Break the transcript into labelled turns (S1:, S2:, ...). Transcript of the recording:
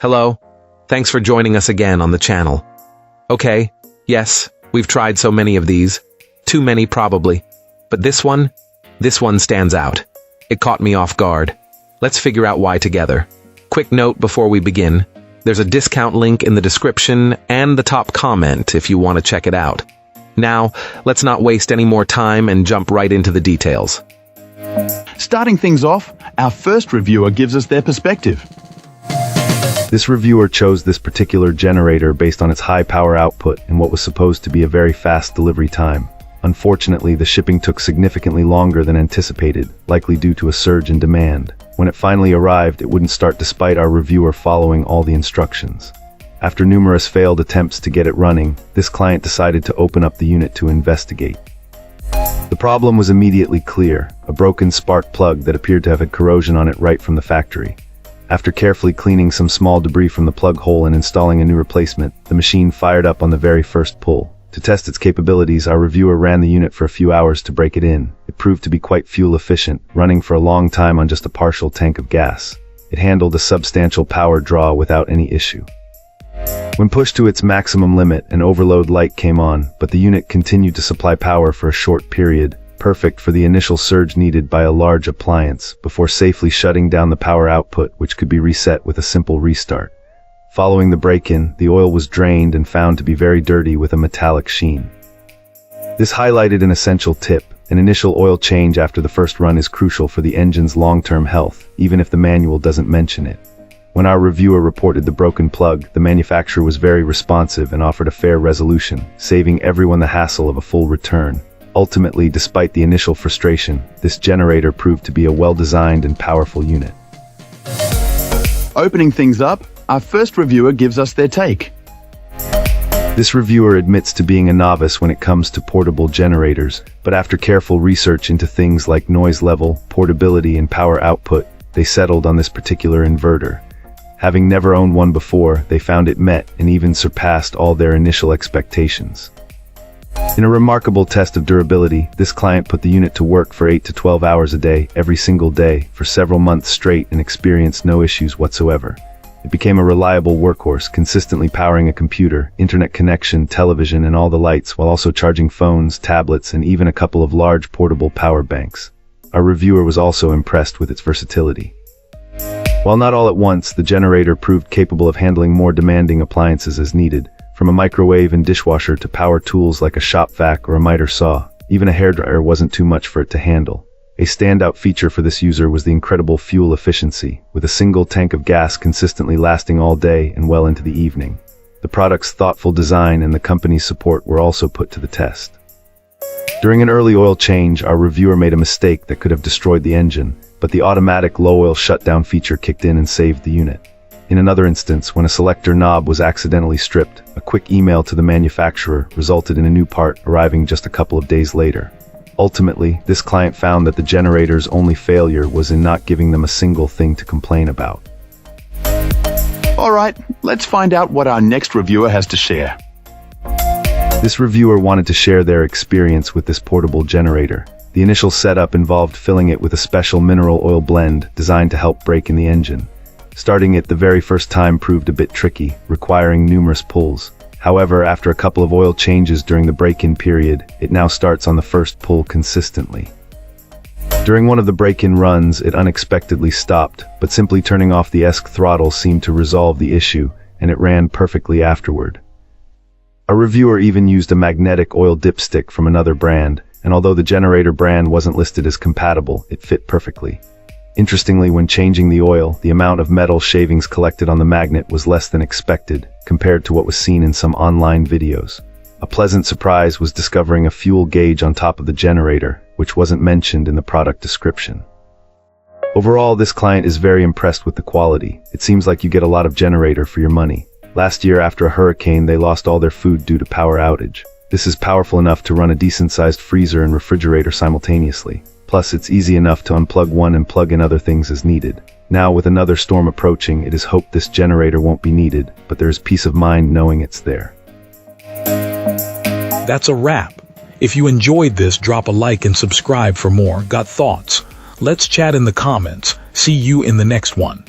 S1: Hello. Thanks for joining us again on the channel. Okay, yes, we've tried so many of these. Too many probably. But this one stands out. It caught me off guard. Let's figure out why together. Quick note before we begin. There's a discount link in the description and the top comment if you want to check it out. Now, let's not waste any more time and jump right into the details.
S2: Starting things off, our first reviewer gives us their perspective.
S3: This reviewer chose this particular generator based on its high power output and what was supposed to be a very fast delivery time. Unfortunately, the shipping took significantly longer than anticipated, likely due to a surge in demand. When it finally arrived, it wouldn't start despite our reviewer following all the instructions. After numerous failed attempts to get it running, this client decided to open up the unit to investigate. The problem was immediately clear, a broken spark plug that appeared to have had corrosion on it right from the factory. After carefully cleaning some small debris from the plug hole and installing a new replacement, the machine fired up on the very first pull. To test its capabilities, our reviewer ran the unit for a few hours to break it in. It proved to be quite fuel efficient, running for a long time on just a partial tank of gas. It handled a substantial power draw without any issue. When pushed to its maximum limit, an overload light came on, but the unit continued to supply power for a short period, perfect for the initial surge needed by a large appliance, before safely shutting down the power output, which could be reset with a simple restart. Following the break-in, the oil was drained and found to be very dirty with a metallic sheen. This highlighted an essential tip. An initial oil change after the first run is crucial for the engine's long-term health, even if the manual doesn't mention it. When our reviewer reported the broken plug, the manufacturer was very responsive and offered a fair resolution, saving everyone the hassle of a full return. Ultimately, despite the initial frustration, this generator proved to be a well-designed and powerful unit.
S2: Opening things up, our first reviewer gives us their take.
S3: This reviewer admits to being a novice when it comes to portable generators, but after careful research into things like noise level, portability, and power output, they settled on this particular inverter. Having never owned one before, they found it met and even surpassed all their initial expectations. In a remarkable test of durability, this client put the unit to work for 8 to 12 hours a day, every single day, for several months straight and experienced no issues whatsoever. It became a reliable workhorse, consistently powering a computer, internet connection, television, and all the lights, while also charging phones, tablets, and even a couple of large portable power banks. Our reviewer was also impressed with its versatility. While not all at once, the generator proved capable of handling more demanding appliances as needed, from a microwave and dishwasher to power tools like a shop vac or a miter saw. Even a hairdryer wasn't too much for it to handle. A standout feature for this user was the incredible fuel efficiency, with a single tank of gas consistently lasting all day and well into the evening. The product's thoughtful design and the company's support were also put to the test. During an early oil change, our reviewer made a mistake that could have destroyed the engine, but the automatic low-oil shutdown feature kicked in and saved the unit. In another instance, when a selector knob was accidentally stripped, a quick email to the manufacturer resulted in a new part arriving just a couple of days later. Ultimately, this client found that the generator's only failure was in not giving them a single thing to complain about.
S2: Alright, let's find out what our next reviewer has to share.
S3: This reviewer wanted to share their experience with this portable generator. The initial setup involved filling it with a special mineral oil blend designed to help break in the engine. Starting it the very first time proved a bit tricky, requiring numerous pulls. However, after a couple of oil changes during the break-in period, it now starts on the first pull consistently. During one of the break-in runs, it unexpectedly stopped, but simply turning off the ESC throttle seemed to resolve the issue, and it ran perfectly afterward. A reviewer even used a magnetic oil dipstick from another brand, and although the generator brand wasn't listed as compatible, it fit perfectly. Interestingly, when changing the oil, the amount of metal shavings collected on the magnet was less than expected, compared to what was seen in some online videos. A pleasant surprise was discovering a fuel gauge on top of the generator, which wasn't mentioned in the product description. Overall, this client is very impressed with the quality. It seems like you get a lot of generator for your money. Last year, after a hurricane, they lost all their food due to power outage. This is powerful enough to run a decent-sized freezer and refrigerator simultaneously. Plus, it's easy enough to unplug one and plug in other things as needed. Now, with another storm approaching, it is hoped this generator won't be needed, but there is peace of mind knowing it's there.
S4: That's a wrap. If you enjoyed this, drop a like and subscribe for more. Got thoughts? Let's chat in the comments. See you in the next one.